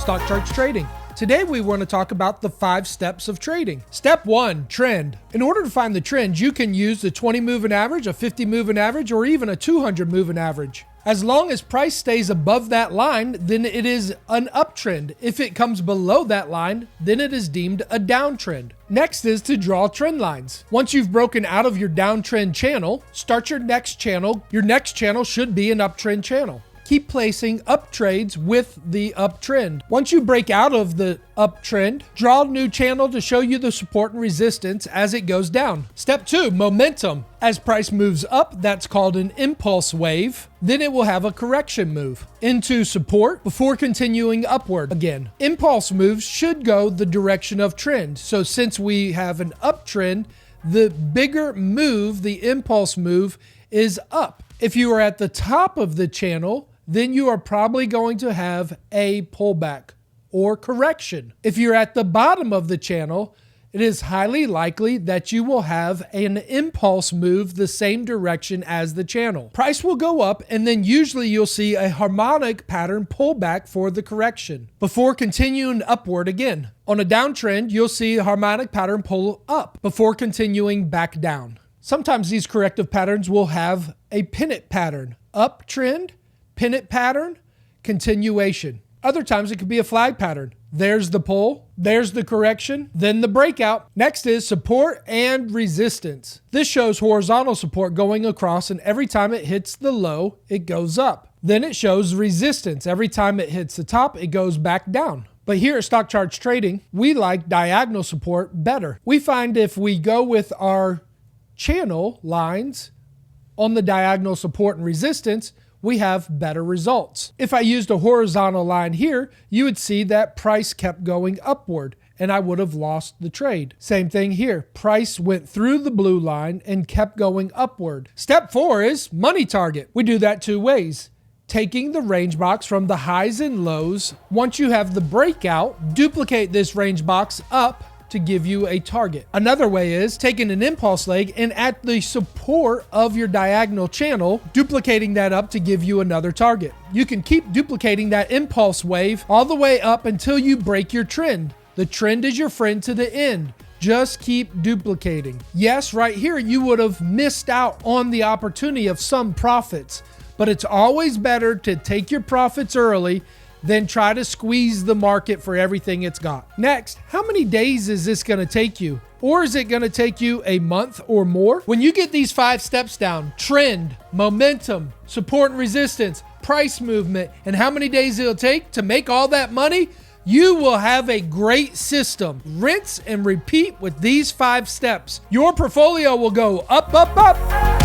Stock Charts Trading. Today we want to talk about the 5 steps of trading. Step 1, trend. In order to find the trend, you can use the 20 moving average, a 50 moving average, or even a 200 moving average. As long as price stays above that line, then it is an uptrend. If it comes below that line, then it is deemed a downtrend. Next is to draw trend lines. Once you've broken out of your downtrend channel, start your next channel. Your next channel should be an uptrend channel. Keep placing up trades with the uptrend. Once you break out of the uptrend, draw a new channel to show you the support and resistance as it goes down. Step 2, momentum. As price moves up, that's called an impulse wave. Then it will have a correction move into support before continuing upward again. Impulse moves should go the direction of trend. So since we have an uptrend, the bigger move, the impulse move, is up. If you are at the top of the channel, then you are probably going to have a pullback or correction. If you're at the bottom of the channel, it is highly likely that you will have an impulse move the same direction as the channel. Price will go up, and then usually you'll see a harmonic pattern pullback for the correction before continuing upward again. On a downtrend, you'll see a harmonic pattern pull up before continuing back down. Sometimes these corrective patterns will have a pennant pattern, uptrend, pennant pattern, continuation. Other times it could be a flag pattern. There's the pull, there's the correction, then the breakout. Next is support and resistance. This shows horizontal support going across, and every time it hits the low, it goes up. Then it shows resistance. Every time it hits the top, it goes back down. But here at Stock Charts Trading, we like diagonal support better. We find if we go with our channel lines on the diagonal support and resistance, we have better results. If I used a horizontal line here, you would see that price kept going upward and I would have lost the trade. Same thing here. Price went through the blue line and kept going upward. Step 4 is money target. We do that 2 ways. Taking the range box from the highs and lows. Once you have the breakout, duplicate this range box up to give you a target. Another way is taking an impulse leg and at the support of your diagonal channel, duplicating that up to give you another target. You can keep duplicating that impulse wave all the way up until you break your trend. The trend is your friend to the end. Just keep duplicating. Yes, right here, you would have missed out on the opportunity of some profits, but it's always better to take your profits early then try to squeeze the market for everything it's got. Next, how many days is this going to take you? Or is it going to take you a month or more? When you get these 5 steps down, trend, momentum, support and resistance, price movement, and how many days it'll take to make all that money, you will have a great system. Rinse and repeat with these 5 steps. Your portfolio will go up, up, up.